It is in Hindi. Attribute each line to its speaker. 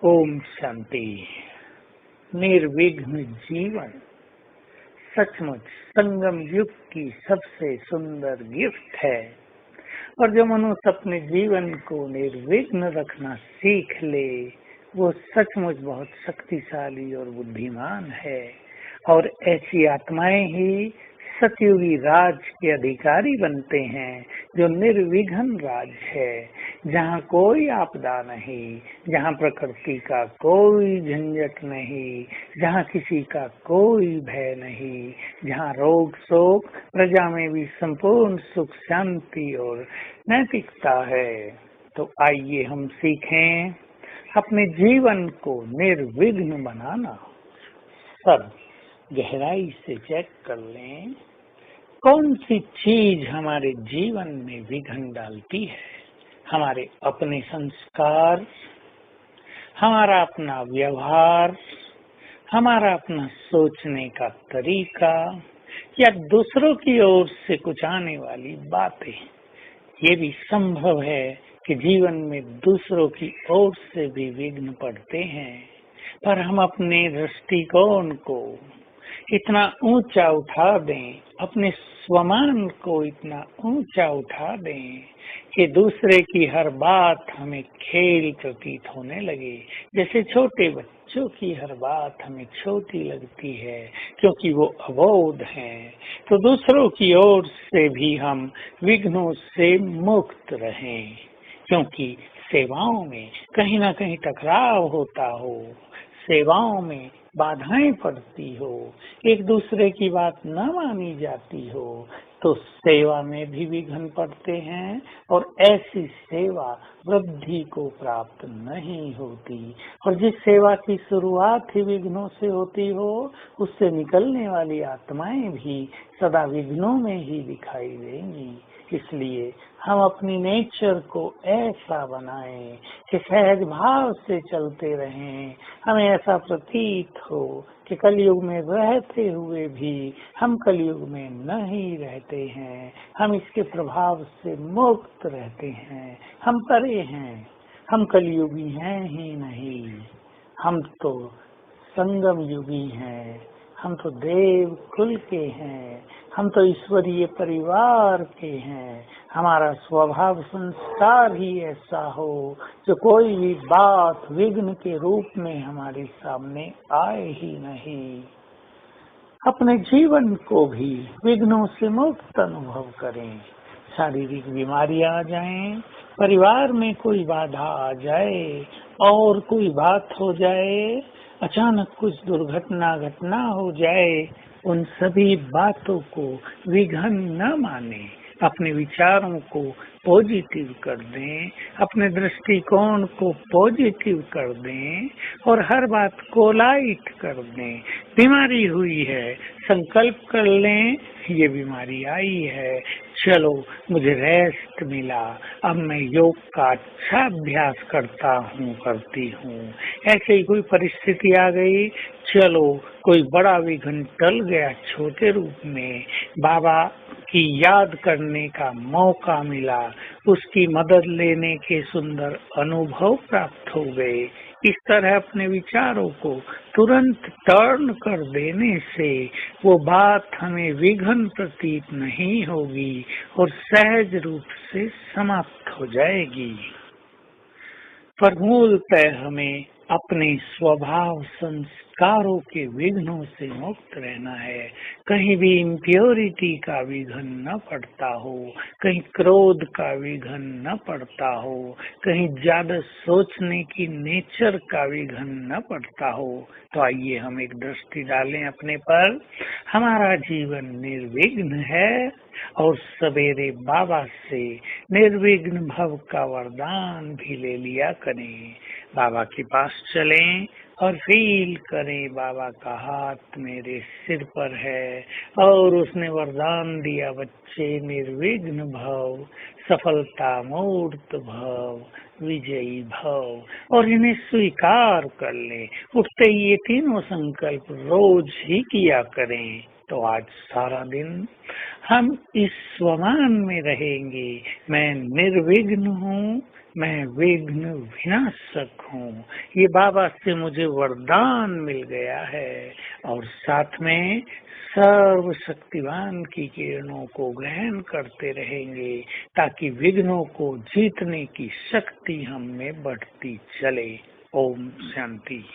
Speaker 1: ओम शांति। निर्विघ्न जीवन सचमुच संगम युग की सबसे सुंदर गिफ्ट है। और जो मनुष्य अपने जीवन को निर्विघ्न रखना सीख ले, वो सचमुच बहुत शक्तिशाली और बुद्धिमान है। और ऐसी आत्माएं ही सतयुगी राज के अधिकारी बनते हैं, जो निर्विघ्न राज है, जहाँ कोई आपदा नहीं, जहाँ प्रकृति का कोई झंझट नहीं, जहाँ किसी का कोई भय नहीं, जहाँ रोग शोक, प्रजा में भी संपूर्ण सुख शांति और नैतिकता है। तो आइए हम सीखें अपने जीवन को निर्विघ्न बनाना। सब गहराई से चेक कर लें, कौन सी चीज हमारे जीवन में विघ्न डालती है। हमारे अपने संस्कार, हमारा अपना व्यवहार, हमारा अपना सोचने का तरीका, या दूसरों की ओर से कुछ आने वाली बातें। ये भी संभव है कि जीवन में दूसरों की ओर से भी विघ्न पड़ते हैं, पर हम अपने दृष्टिकोण को इतना ऊंचा उठा दें, अपने स्वमान को इतना ऊंचा उठा दें कि दूसरे की हर बात हमें खेल प्रतीत होने लगे। जैसे छोटे बच्चों की हर बात हमें छोटी लगती है, क्योंकि वो अबोध हैं। तो दूसरों की ओर से भी हम विघ्नों से मुक्त रहें, क्योंकि सेवाओं में कहीं ना कहीं टकराव होता हो, सेवाओं में बाधाएं पड़ती हो, एक दूसरे की बात न मानी जाती हो, तो सेवा में भी विघ्न पड़ते हैं। और ऐसी सेवा वृद्धि को प्राप्त नहीं होती। और जिस सेवा की शुरुआत ही विघ्नों से होती हो, उससे निकलने वाली आत्माएं भी सदा विघ्नों में ही दिखाई देंगी। इसलिए हम अपनी नेचर को ऐसा बनाएं कि सहज भाव से चलते रहें। हमें ऐसा प्रतीत हो कि कलयुग में रहते हुए भी हम कलयुग में नहीं रहते हैं, हम इसके प्रभाव से मुक्त रहते हैं, हम परे हैं, हम कलयुगी हैं ही नहीं, हम तो संगम युगी हैं, हम तो देव कुल के हैं, हम तो ईश्वरीय परिवार के हैं। हमारा स्वभाव संस्कार ही ऐसा हो जो कोई भी बात विघ्न के रूप में हमारे सामने आए ही नहीं। अपने जीवन को भी विघ्नों से मुक्त अनुभव करें। शारीरिक बीमारियां आ जाएं, परिवार में कोई बाधा आ जाए और कोई बात हो जाए, अचानक कुछ घटना हो जाए, उन सभी बातों को विघ्न न माने। अपने विचारों को पॉजिटिव कर दें, अपने दृष्टिकोण को पॉजिटिव कर दें और हर बात को लाइट कर दें। बीमारी हुई है, संकल्प कर लें, ये बीमारी आई है, चलो मुझे रेस्ट मिला, अब मैं योग का अच्छा अभ्यास करती हूँ। ऐसे ही कोई परिस्थिति आ गई, चलो कोई बड़ा विघ्न टल गया छोटे रूप में, बाबा की याद करने का मौका मिला, उसकी मदद लेने के सुंदर अनुभव प्राप्त हो गए। इस तरह अपने विचारों को तुरंत टर्न कर देने से वो बात हमें विघ्न प्रतीत नहीं होगी और सहज रूप से समाप्त हो जाएगी। पर मूलतः हमें अपने स्वभाव संस्कारों के विघ्नों से मुक्त रहना है। कहीं भी इम्प्योरिटी का विघ्न न पड़ता हो, कहीं क्रोध का विघ्न न पड़ता हो, कहीं ज्यादा सोचने की नेचर का विघ्न न पड़ता हो। तो आइए हम एक दृष्टि डालें अपने पर। हमारा जीवन निर्विघ्न है और सवेरे बाबा से निर्विघ्न भव का वरदान भी ले लिया करें। बाबा के पास चलें और फील करें बाबा का हाथ मेरे सिर पर है और उसने वरदान दिया, बच्चे निर्विघ्न भव, सफलता मूर्त भव, विजयी भव। और इन्हें स्वीकार कर लें। उठते ही ये तीनों संकल्प रोज ही किया करें। तो आज सारा दिन हम इस स्वमान में रहेंगे, मैं निर्विघ्न हूँ, मैं विघ्न विनाशक हूँ। ये बाबा से मुझे वरदान मिल गया है। और साथ में सर्व शक्तिवान की किरणों को ग्रहण करते रहेंगे ताकि विघ्नों को जीतने की शक्ति हम में बढ़ती चले। ओम शांति।